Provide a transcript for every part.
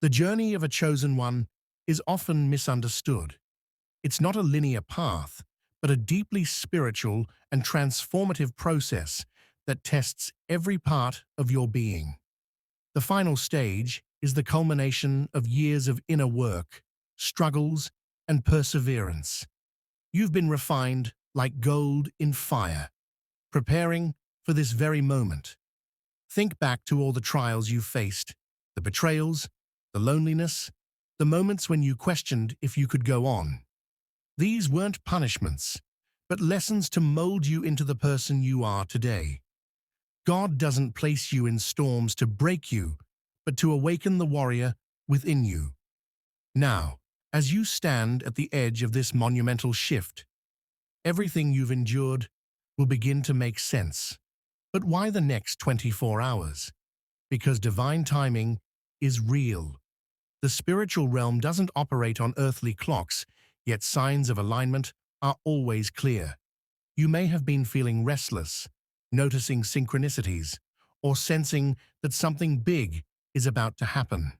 The journey of a chosen one is often misunderstood. It's not a linear path, but a deeply spiritual and transformative process that tests every part of your being. The final stage is the culmination of years of inner work, struggles, and perseverance. You've been refined like gold in fire, preparing for this very moment. Think back to all the trials you faced, the betrayals, the loneliness, the moments when you questioned if you could go on. These weren't punishments, but lessons to mold you into the person you are today. God doesn't place you in storms to break you, but to awaken the warrior within you. Now, as you stand at the edge of this monumental shift, everything you've endured will begin to make sense. But why the next 24 hours? Because divine timing is real. The spiritual realm doesn't operate on earthly clocks, yet signs of alignment are always clear. You may have been feeling restless, noticing synchronicities, or sensing that something big is about to happen.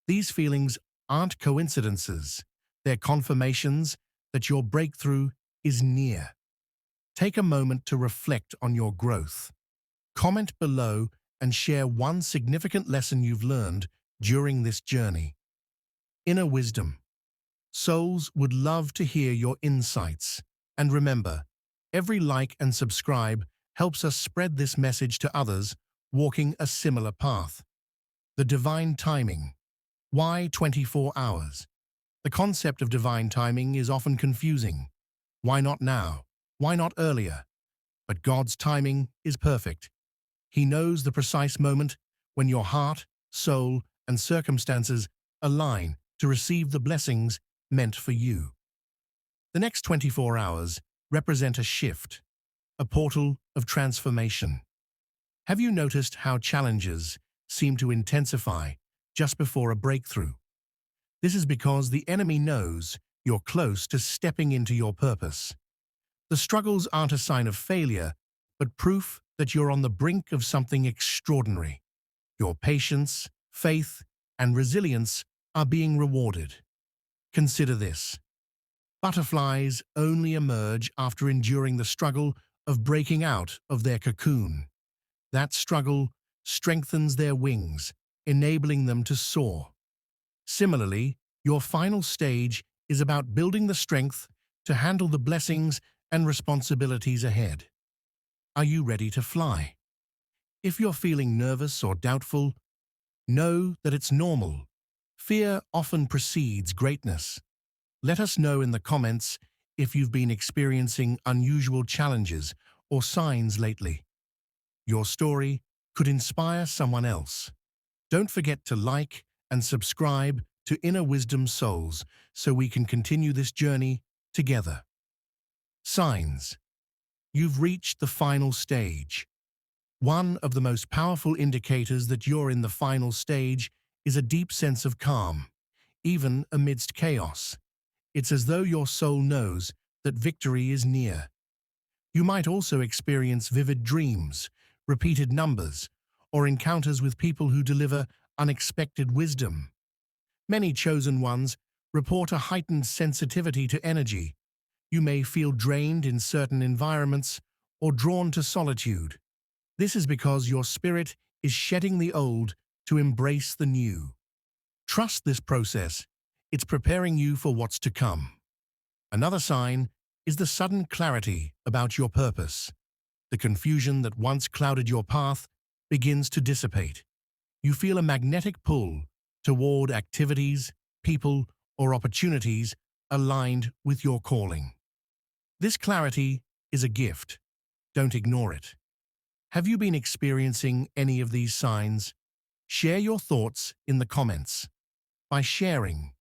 These feelings aren't coincidences, they're confirmations that your breakthrough is near. Take a moment to reflect on your growth. Comment below and share one significant lesson you've learned during this journey. Inner wisdom. Souls would love to hear your insights. And remember, every like and subscribe helps us spread this message to others walking a similar path. The divine timing. Why 24 hours? The concept of divine timing is often confusing. Why not now? Why not earlier? But God's timing is perfect. He knows the precise moment when your heart, soul, and circumstances align to receive the blessings meant for you. The next 24 hours represent a shift, a portal of transformation. Have you noticed how challenges seem to intensify just before a breakthrough? This is because the enemy knows you're close to stepping into your purpose. The struggles aren't a sign of failure, but proof that you're on the brink of something extraordinary. Your patience, faith, and resilience are being rewarded. Consider this. Butterflies only emerge after enduring the struggle of breaking out of their cocoon. That struggle strengthens their wings, enabling them to soar. Similarly, your final stage is about building the strength to handle the blessings and responsibilities ahead. Are you ready to fly? If you're feeling nervous or doubtful, know that it's normal. Fear often precedes greatness. Let us know in the comments if you've been experiencing unusual challenges or signs lately. Your story could inspire someone else. Don't forget to like and subscribe to Inner Wisdom Souls so we can continue this journey together. Signs. You've reached the final stage. One of the most powerful indicators that you're in the final stage is a deep sense of calm, even amidst chaos. It's as though your soul knows that victory is near. You might also experience vivid dreams, repeated numbers, or encounters with people who deliver unexpected wisdom. Many chosen ones report a heightened sensitivity to energy. You may feel drained in certain environments or drawn to solitude. This is because your spirit is shedding the old to embrace the new. Trust this process. It's preparing you for what's to come. Another sign is the sudden clarity about your purpose. The confusion that once clouded your path begins to dissipate. You feel a magnetic pull toward activities, people, or opportunities aligned with your calling. This clarity is a gift. Don't ignore it. Have you been experiencing any of these signs? Share your thoughts in the comments. By sharing,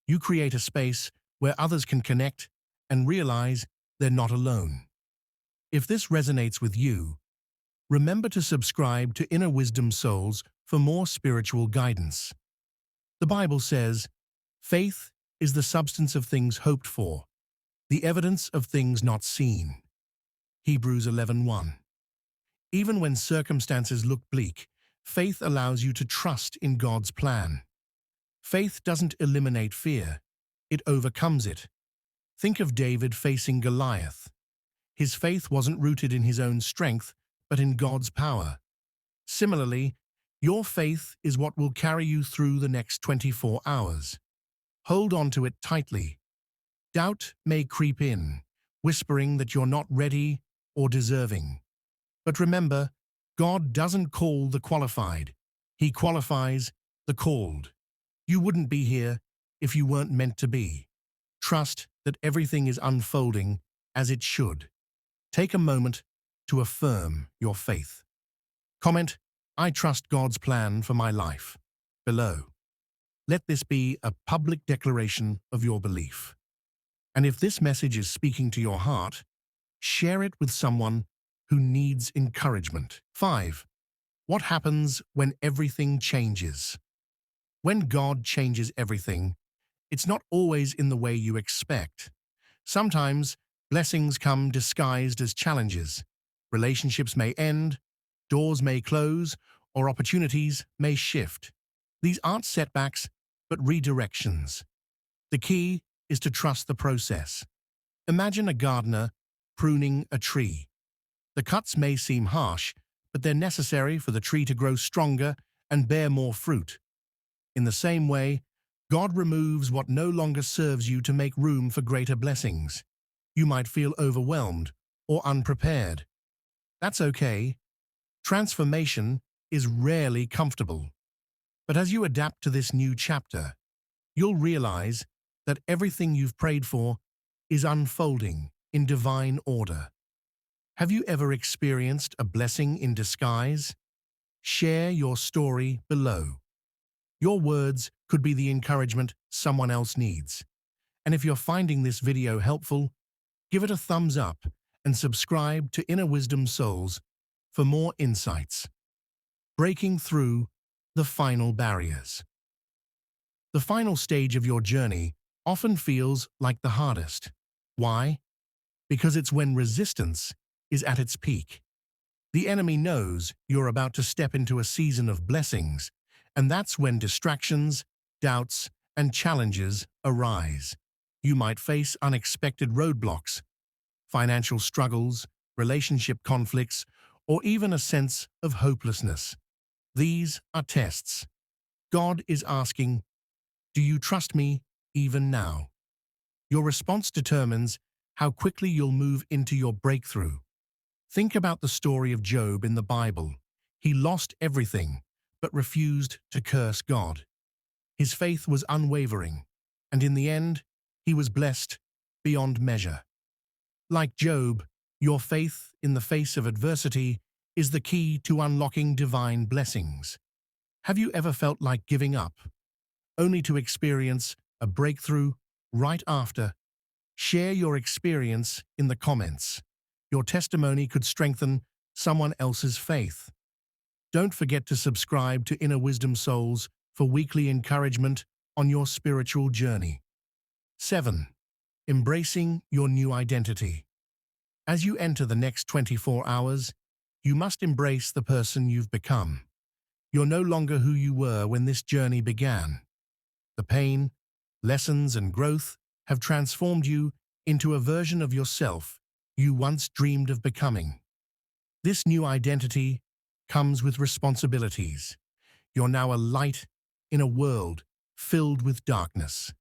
you create a space where others can connect and realize they're not alone. If this resonates with you, remember to subscribe to Inner Wisdom Souls for more spiritual guidance. The Bible says, "Faith is the substance of things hoped for, the evidence of things not seen." Hebrews 11:1. Even when circumstances look bleak, faith allows you to trust in God's plan. Faith doesn't eliminate fear, it overcomes it. Think of David facing Goliath. His faith wasn't rooted in his own strength, but in God's power. Similarly, your faith is what will carry you through the next 24 hours. Hold on to it tightly. Doubt may creep in, whispering that you're not ready or deserving. But remember, God doesn't call the qualified. He qualifies the called. You wouldn't be here if you weren't meant to be. Trust that everything is unfolding as it should. Take a moment to affirm your faith. Comment, "I trust God's plan for my life," below. Let this be a public declaration of your belief. And if this message is speaking to your heart, share it with someone who needs encouragement. 5. What happens when everything changes? When God changes everything, it's not always in the way you expect. Sometimes blessings come disguised as challenges. Relationships may end, doors may close, or opportunities may shift. These aren't setbacks, but redirections. The key is to trust the process. Imagine a gardener pruning a tree. The cuts may seem harsh, but they're necessary for the tree to grow stronger and bear more fruit. In the same way, God removes what no longer serves you to make room for greater blessings. You might feel overwhelmed or unprepared. That's okay. Transformation is rarely comfortable. But as you adapt to this new chapter, you'll realize that everything you've prayed for is unfolding in divine order. Have you ever experienced a blessing in disguise? Share your story below. Your words could be the encouragement someone else needs. And if you're finding this video helpful, give it a thumbs up and subscribe to Inner Wisdom Souls for more insights. Breaking through the final barriers. The final stage of your journey often feels like the hardest. Why? Because it's when resistance is at its peak. The enemy knows you're about to step into a season of blessings, and that's when distractions, doubts, and challenges arise. You might face unexpected roadblocks, financial struggles, relationship conflicts, or even a sense of hopelessness. These are tests. God is asking, "Do you trust me even now?" Your response determines how quickly you'll move into your breakthrough. Think about the story of Job in the Bible. He lost everything, but refused to curse God. His faith was unwavering, and in the end, he was blessed beyond measure. Like Job, your faith in the face of adversity is the key to unlocking divine blessings. Have you ever felt like giving up, only to experience a breakthrough right after? Share your experience in the comments. Your testimony could strengthen someone else's faith. Don't forget to subscribe to Inner Wisdom Souls for weekly encouragement on your spiritual journey. 7. Embracing your new identity. As you enter the next 24 hours, you must embrace the person you've become. You're no longer who you were when this journey began. The pain, lessons, and growth have transformed you into a version of yourself you once dreamed of becoming. This new identity comes with responsibilities. You're now a light in a world filled with darkness.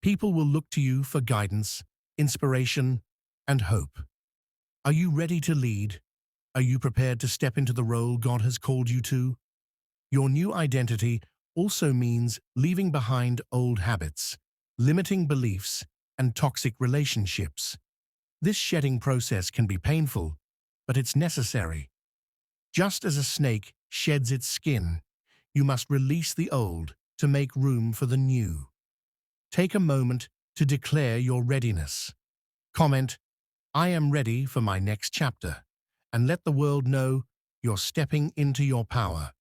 People will look to you for guidance, inspiration, and hope. Are you ready to lead? Are you prepared to step into the role God has called you to? Your new identity also means leaving behind old habits, limiting beliefs, and toxic relationships. This shedding process can be painful, but it's necessary. Just as a snake sheds its skin, you must release the old to make room for the new. Take a moment to declare your readiness. Comment, "I am ready for my next chapter," and let the world know you're stepping into your power.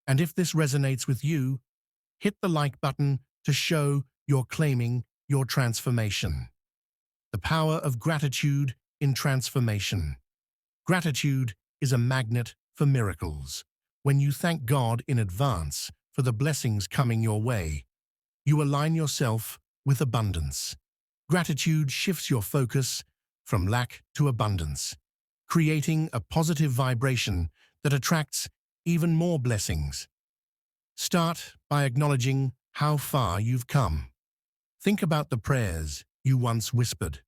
And if this resonates with you, hit the like button to show you're claiming your transformation. The power of gratitude in transformation. Gratitude is a magnet for miracles. When you thank God in advance for the blessings coming your way, You align yourself with abundance. Gratitude shifts your focus from lack to abundance, creating a positive vibration that attracts even more blessings. Start by acknowledging how far you've come. Think about the prayers you once whispered,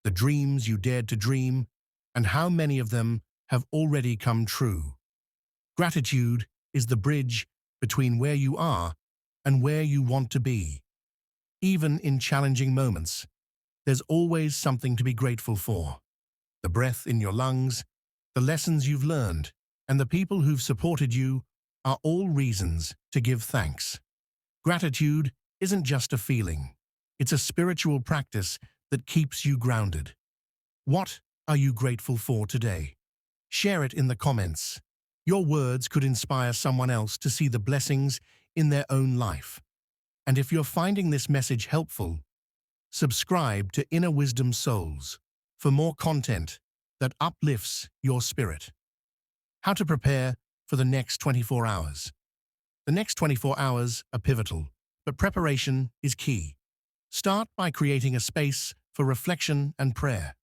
the dreams you dared to dream, and how many of them have already come true. Gratitude is the bridge between where you are and where you want to be. Even in challenging moments, there's always something to be grateful for. The breath in your lungs, the lessons you've learned, and the people who've supported you are all reasons to give thanks. Gratitude isn't just a feeling. It's a spiritual practice that keeps you grounded. What are you grateful for today? Share it in the comments. Your words could inspire someone else to see the blessings in their own life. And if you're finding this message helpful, subscribe to Inner Wisdom Souls for more content that uplifts your spirit. How to prepare for the next 24 hours. The next 24 hours are pivotal, but preparation is key. Start by creating a space for reflection and prayer.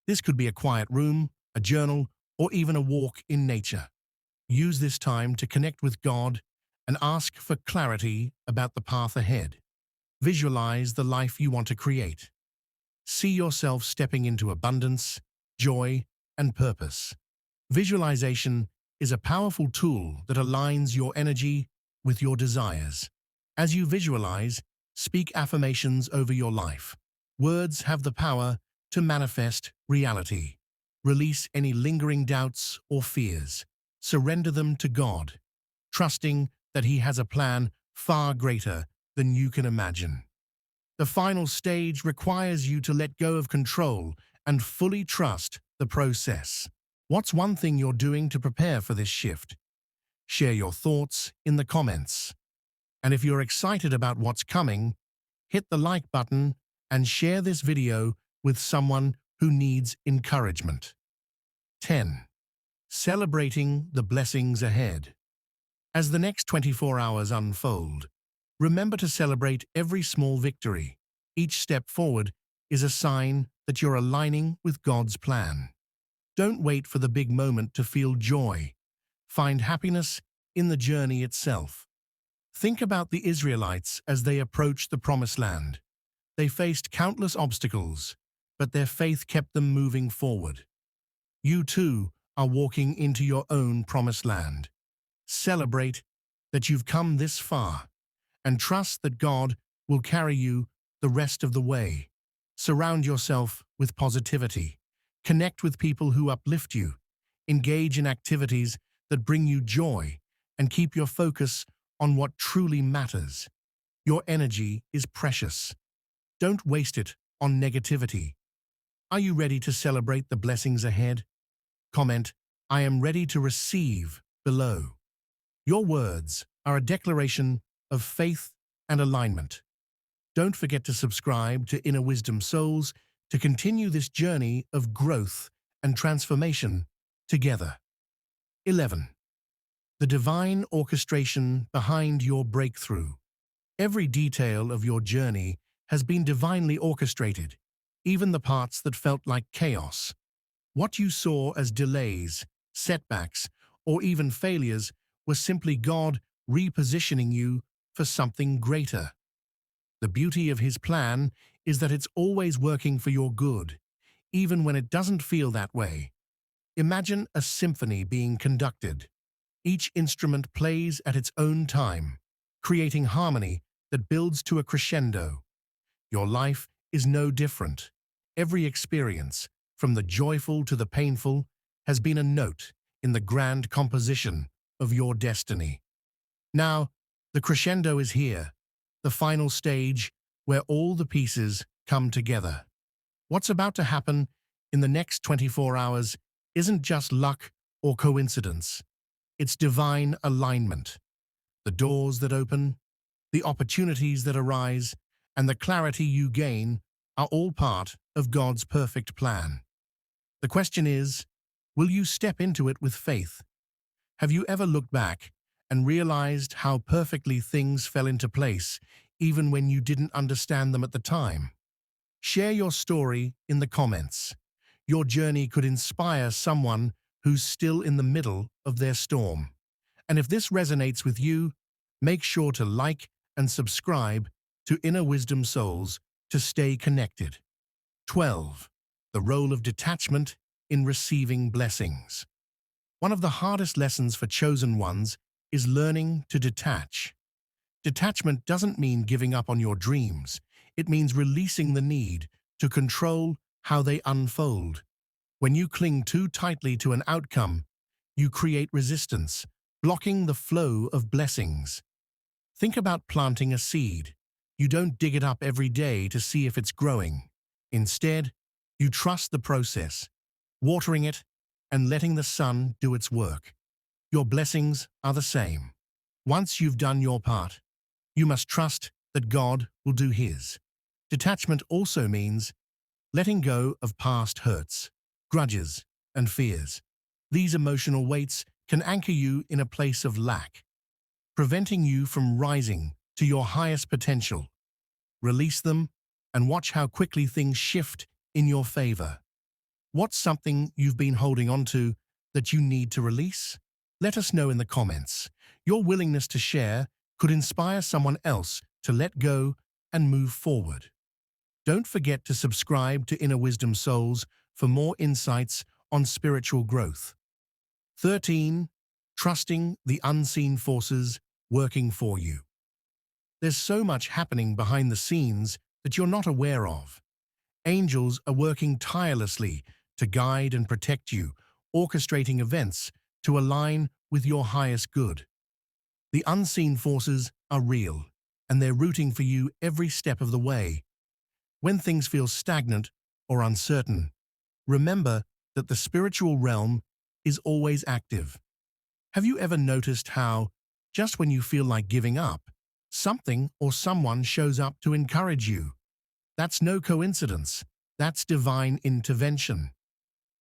This could be a quiet room, a journal, or even a walk in nature. Use this time to connect with God and ask for clarity about the path ahead. Visualize the life you want to create. See yourself stepping into abundance, joy, and purpose. Visualization is a powerful tool that aligns your energy with your desires. As you visualize, speak affirmations over your life. Words have the power to manifest reality. Release any lingering doubts or fears. Surrender them to God, trusting that He has a plan far greater than you can imagine. The final stage requires you to let go of control and fully trust the process. What's one thing you're doing to prepare for this shift? Share your thoughts in the comments. And if you're excited about what's coming, hit the like button and share this video with someone who needs encouragement. 10. Celebrating the blessings ahead. As the next 24 hours unfold, remember to celebrate every small victory. Each step forward is a sign that you're aligning with God's plan. Don't wait for the big moment to feel joy. Find happiness in the journey itself. Think about the Israelites as they approached the Promised Land. They faced countless obstacles, but their faith kept them moving forward. You too are walking into your own Promised Land. Celebrate that you've come this far and trust that God will carry you the rest of the way. Surround yourself with positivity. Connect with people who uplift you. Engage in activities that bring you joy and keep your focus on what truly matters. Your energy is precious. Don't waste it on negativity. Are you ready to celebrate the blessings ahead? Comment, "I am ready to receive," below. Your words are a declaration of faith and alignment. Don't forget to subscribe to Inner Wisdom Souls to continue this journey of growth and transformation together. 11. The divine orchestration behind your breakthrough. Every detail of your journey has been divinely orchestrated, even the parts that felt like chaos. What you saw as delays, setbacks, or even failures was simply God repositioning you for something greater. The beauty of His plan is that it's always working for your good, even when it doesn't feel that way. Imagine a symphony being conducted. Each instrument plays at its own time, creating harmony that builds to a crescendo. Your life is no different. Every experience, from the joyful to the painful, has been a note in the grand composition of your destiny. Now, the crescendo is here, the final stage where all the pieces come together. What's about to happen in the next 24 hours isn't just luck or coincidence. It's divine alignment. The doors that open, the opportunities that arise, and the clarity you gain are all part of God's perfect plan. The question is, will you step into it with faith? Have you ever looked back and realized how perfectly things fell into place, even when you didn't understand them at the time. Share your story in the comments. Your journey could inspire someone who's still in the middle of their storm. And if this resonates with you, make sure to like and subscribe to Inner Wisdom Souls to stay connected. 12. The role of detachment in receiving blessings. One of the hardest lessons for chosen ones is learning to detach. Detachment doesn't mean giving up on your dreams. It means releasing the need to control how they unfold. When you cling too tightly to an outcome, you create resistance, blocking the flow of blessings. Think about planting a seed. You don't dig it up every day to see if it's growing. Instead, you trust the process, watering it and letting the sun do its work. Your blessings are the same. Once you've done your part, you must trust that God will do His. Detachment also means letting go of past hurts, grudges, and fears. These emotional weights can anchor you in a place of lack, preventing you from rising to your highest potential. Release them and watch how quickly things shift in your favor. What's something you've been holding on to that you need to release? Let us know in the comments. Your willingness to share could inspire someone else to let go and move forward. Don't forget to subscribe to Inner Wisdom Souls for more insights on spiritual growth. 13. Trusting the unseen forces working for you. There's so much happening behind the scenes that you're not aware of. Angels are working tirelessly to guide and protect you, orchestrating events to align with your highest good. The unseen forces are real, and they're rooting for you every step of the way. When things feel stagnant or uncertain, remember that the spiritual realm is always active. Have you ever noticed how, just when you feel like giving up, something or someone shows up to encourage you? That's no coincidence. That's divine intervention.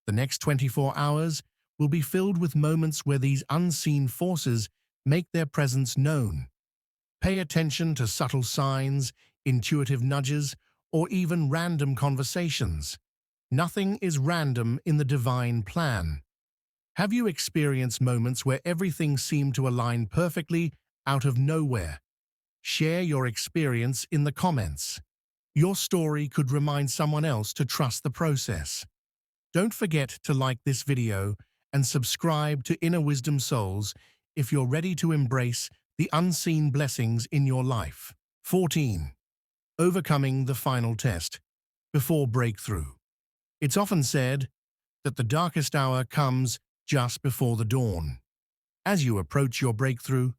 The next 24 hours will be filled with moments where these unseen forces make their presence known. Pay attention to subtle signs, intuitive nudges, or even random conversations. Nothing is random in the divine plan. Have you experienced moments where everything seemed to align perfectly out of nowhere? Share your experience in the comments. Your story could remind someone else to trust the process. Don't forget to like this video and subscribe to Inner Wisdom Souls if you're ready to embrace the unseen blessings in your life. 14. Overcoming the final test before breakthrough. It's often said that the darkest hour comes just before the dawn. As you approach your breakthrough,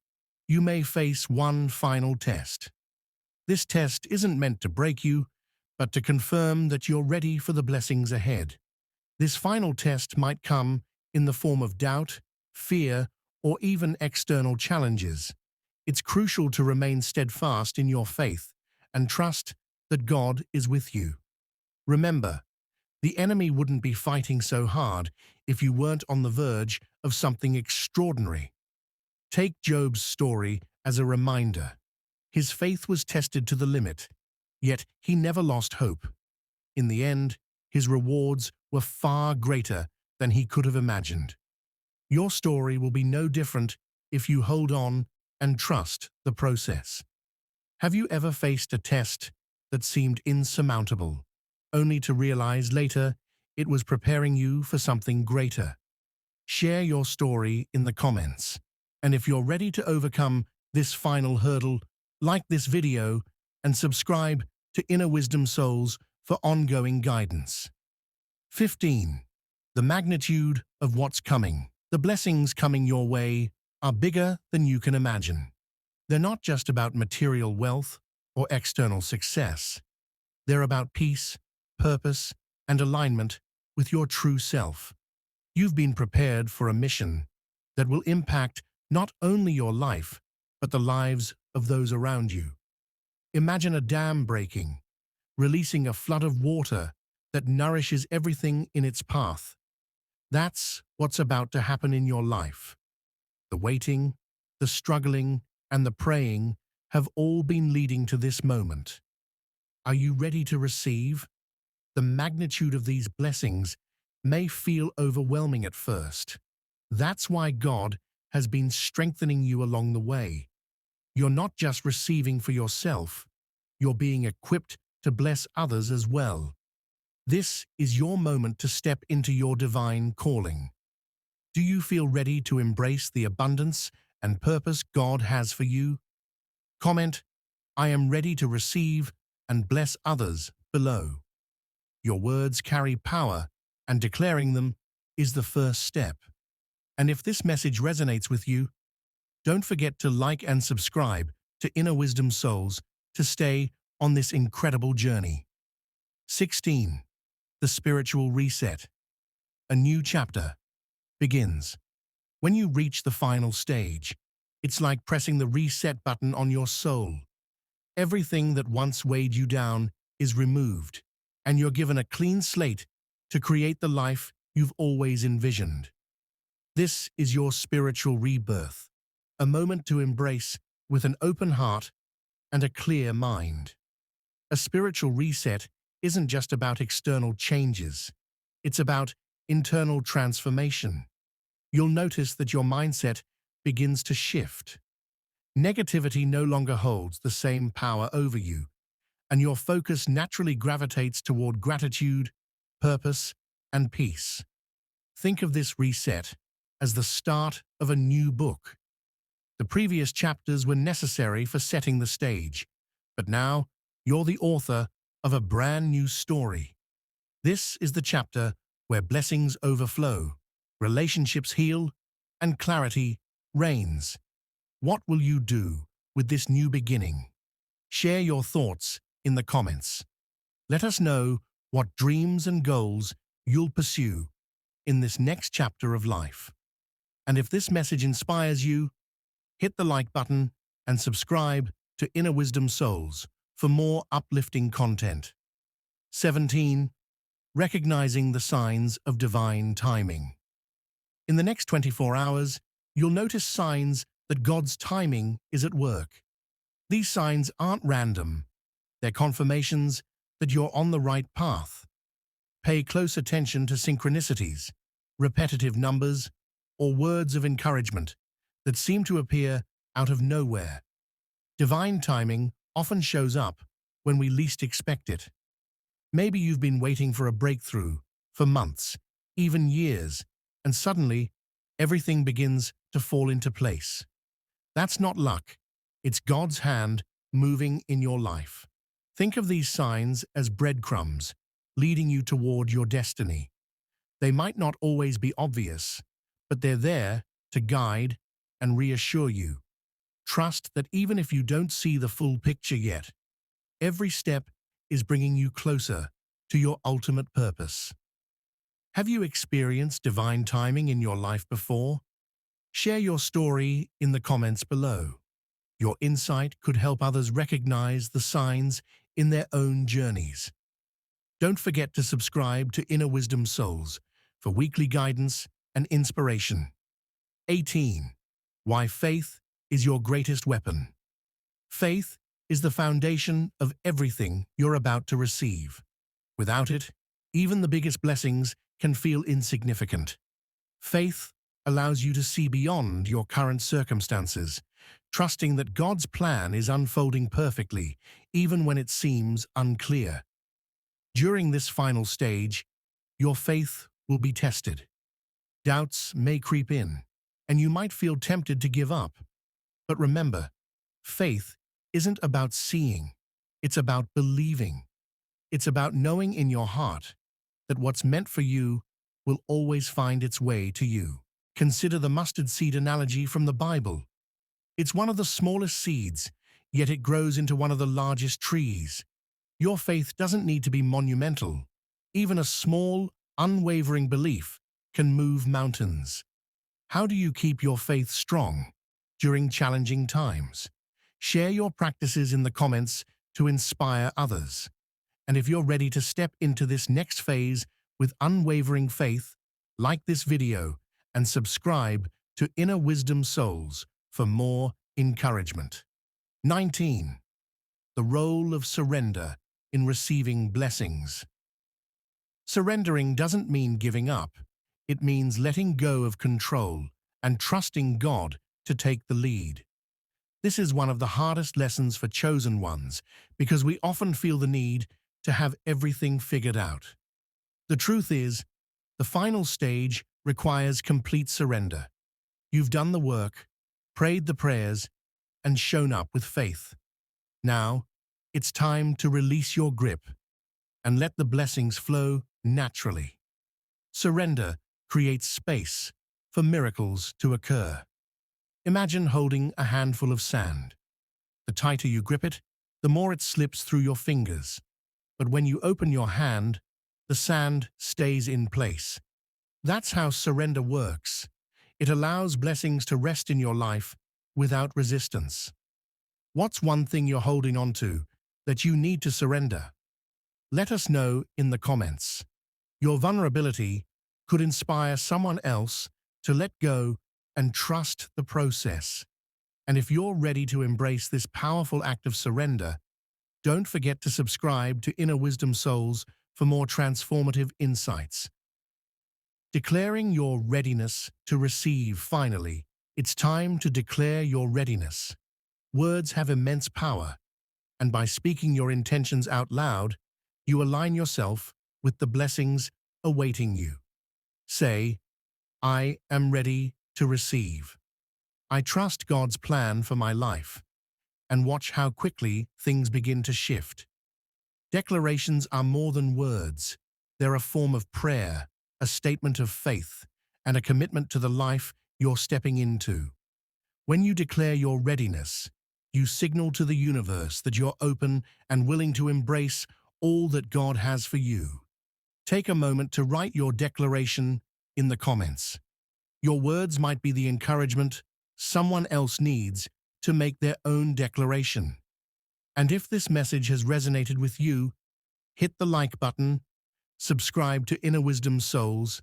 you may face one final test. This test isn't meant to break you, but to confirm that you're ready for the blessings ahead. This final test might come in the form of doubt, fear, or even external challenges. It's crucial to remain steadfast in your faith and trust that God is with you. Remember, the enemy wouldn't be fighting so hard if you weren't on the verge of something extraordinary. Take Job's story as a reminder. His faith was tested to the limit, yet he never lost hope. In the end, his rewards were far greater than he could have imagined. Your story will be no different if you hold on and trust the process. Have you ever faced a test that seemed insurmountable, only to realize later it was preparing you for something greater? Share your story in the comments. And if you're ready to overcome this final hurdle, like this video and subscribe to Inner Wisdom Souls for ongoing guidance. 15. The magnitude of what's coming. The blessings coming your way are bigger than you can imagine. They're not just about material wealth or external success. They're about peace, purpose, and alignment with your true self. You've been prepared for a mission that will impact not only your life, but the lives of those around you. Imagine a dam breaking, releasing a flood of water that nourishes everything in its path. That's what's about to happen in your life. The waiting, the struggling, and the praying have all been leading to this moment. Are you ready to receive? The magnitude of these blessings may feel overwhelming at first. That's why God has been strengthening you along the way. You're not just receiving for yourself, you're being equipped to bless others as well. This is your moment to step into your divine calling. Do you feel ready to embrace the abundance and purpose God has for you? Comment, "I am ready to receive and bless others," below. Your words carry power, and declaring them is the first step. And if this message resonates with you, don't forget to like and subscribe to Inner Wisdom Souls to stay on this incredible journey. 16. The Spiritual Reset. A new chapter begins. When you reach the final stage, it's like pressing the reset button on your soul. Everything that once weighed you down is removed, and you're given a clean slate to create the life you've always envisioned. This is your spiritual rebirth, a moment to embrace with an open heart and a clear mind. A spiritual reset isn't just about external changes, it's about internal transformation. You'll notice that your mindset begins to shift. Negativity no longer holds the same power over you, and your focus naturally gravitates toward gratitude, purpose, and peace. Think of this reset as the start of a new book. The previous chapters were necessary for setting the stage, but now you're the author of a brand new story. This is the chapter where blessings overflow, relationships heal, and clarity reigns. What will you do with this new beginning? Share your thoughts in the comments. Let us know what dreams and goals you'll pursue in this next chapter of life. And if this message inspires you, hit the like button and subscribe to Inner Wisdom Souls for more uplifting content. 17. Recognizing the signs of divine timing. In the next 24 hours, you'll notice signs that God's timing is at work. These signs aren't random. They're confirmations that you're on the right path. Pay close attention to synchronicities, repetitive numbers, or words of encouragement that seem to appear out of nowhere. Divine timing often shows up when we least expect it. Maybe you've been waiting for a breakthrough for months, even years, and suddenly everything begins to fall into place. That's not luck. It's God's hand moving in your life. Think of these signs as breadcrumbs, leading you toward your destiny. They might not always be obvious, but they're there to guide and reassure you. Trust that even if you don't see the full picture yet, every step is bringing you closer to your ultimate purpose. Have you experienced divine timing in your life before? Share your story in the comments below. Your insight could help others recognize the signs in their own journeys. Don't forget to subscribe to Inner Wisdom Souls for weekly guidance and inspiration. 18. Why faith is your greatest weapon. Faith is the foundation of everything you're about to receive. Without it, even the biggest blessings can feel insignificant. Faith allows you to see beyond your current circumstances, trusting that God's plan is unfolding perfectly, even when it seems unclear. During this final stage, your faith will be tested. Doubts may creep in, and you might feel tempted to give up. But remember, faith isn't about seeing, it's about believing. It's about knowing in your heart that what's meant for you will always find its way to you. Consider the mustard seed analogy from the Bible. It's one of the smallest seeds, yet it grows into one of the largest trees. Your faith doesn't need to be monumental. Even a small, unwavering belief can move mountains. How do you keep your faith strong during challenging times? Share your practices in the comments to inspire others. And if you're ready to step into this next phase with unwavering faith, like this video and subscribe to Inner Wisdom Souls for more encouragement. 19. The role of surrender in receiving blessings. Surrendering doesn't mean giving up. It means letting go of control and trusting God to take the lead. This is one of the hardest lessons for chosen ones because we often feel the need to have everything figured out. The truth is, the final stage requires complete surrender. You've done the work, prayed the prayers, and shown up with faith. Now, it's time to release your grip and let the blessings flow naturally. Surrender creates space for miracles to occur. Imagine holding a handful of sand. The tighter you grip it, the more it slips through your fingers. But when you open your hand, the sand stays in place. That's how surrender works. It allows blessings to rest in your life without resistance. What's one thing you're holding on to that you need to surrender? Let us know in the comments. Your vulnerability could inspire someone else to let go and trust the process. And if you're ready to embrace this powerful act of surrender, don't forget to subscribe to Inner Wisdom Souls for more transformative insights. Declaring your readiness to receive. Finally, it's time to declare your readiness. Words have immense power, and by speaking your intentions out loud, you align yourself with the blessings awaiting you. Say, I am ready to receive. I trust God's plan for my life, and watch how quickly things begin to shift. Declarations are more than words. They're a form of prayer, a statement of faith, and a commitment to the life you're stepping into. When you declare your readiness, you signal to the universe that you're open and willing to embrace all that God has for you. Take a moment to write your declaration in the comments. Your words might be the encouragement someone else needs to make their own declaration. And if this message has resonated with you, hit the like button, subscribe to Inner Wisdom Souls,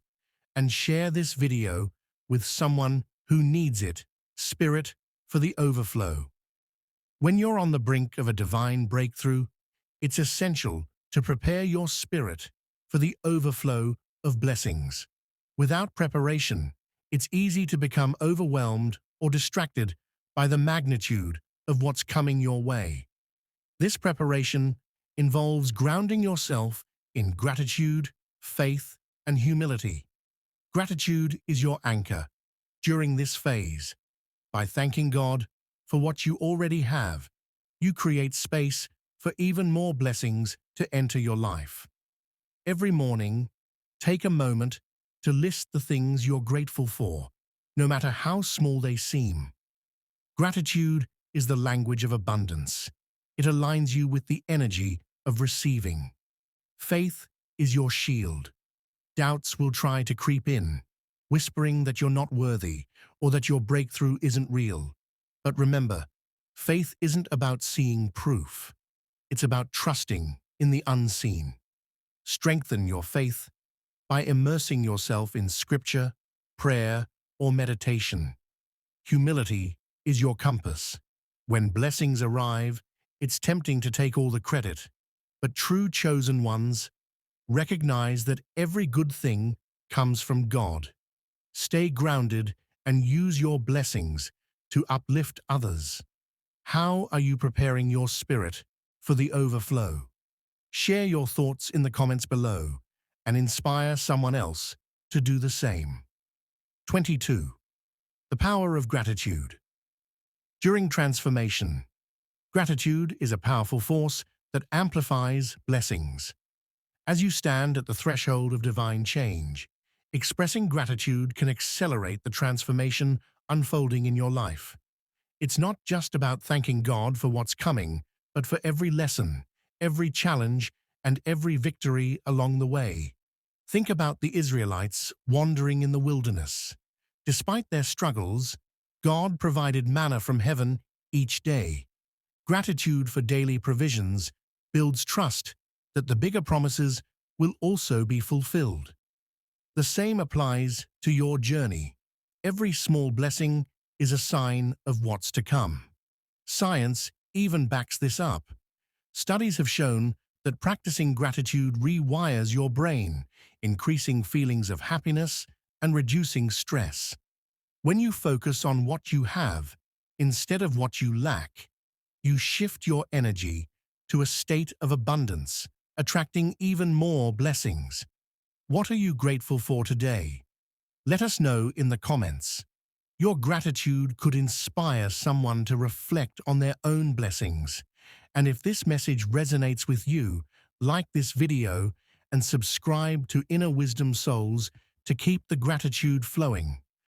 and share this video with someone who needs it. Spirit for the overflow. When you're on the brink of a divine breakthrough, it's essential to prepare your spirit for the overflow of blessings. Without preparation, it's easy to become overwhelmed or distracted by the magnitude of what's coming your way. This preparation involves grounding yourself in gratitude, faith, and humility. Gratitude is your anchor during this phase. By thanking God for what you already have, you create space for even more blessings to enter your life. Every morning, take a moment to list the things you're grateful for, no matter how small they seem. Gratitude is the language of abundance. It aligns you with the energy of receiving. Faith is your shield. Doubts will try to creep in, whispering that you're not worthy or that your breakthrough isn't real. But remember, faith isn't about seeing proof. It's about trusting in the unseen. Strengthen your faith by immersing yourself in scripture, prayer, or meditation. Humility is your compass. When blessings arrive, it's tempting to take all the credit, but true chosen ones recognize that every good thing comes from God. Stay grounded and use your blessings to uplift others. How are you preparing your spirit for the overflow? Share your thoughts in the comments below and inspire someone else to do the same. 22. The power of gratitude. During transformation, gratitude is a powerful force that amplifies blessings. As you stand at the threshold of divine change, expressing gratitude can accelerate the transformation unfolding in your life. It's not just about thanking God for what's coming, but for every lesson, every challenge, and every victory along the way. Think about the Israelites wandering in the wilderness. Despite their struggles, God provided manna from heaven each day. Gratitude for daily provisions builds trust that the bigger promises will also be fulfilled. The same applies to your journey. Every small blessing is a sign of what's to come. Science even backs this up. Studies have shown that practicing gratitude rewires your brain, increasing feelings of happiness and reducing stress. When you focus on what you have instead of what you lack, you shift your energy to a state of abundance, attracting even more blessings. What are you grateful for today? Let us know in the comments. Your gratitude could inspire someone to reflect on their own blessings. And if this message resonates with you, like this video and subscribe to Inner Wisdom Souls to keep the gratitude flowing.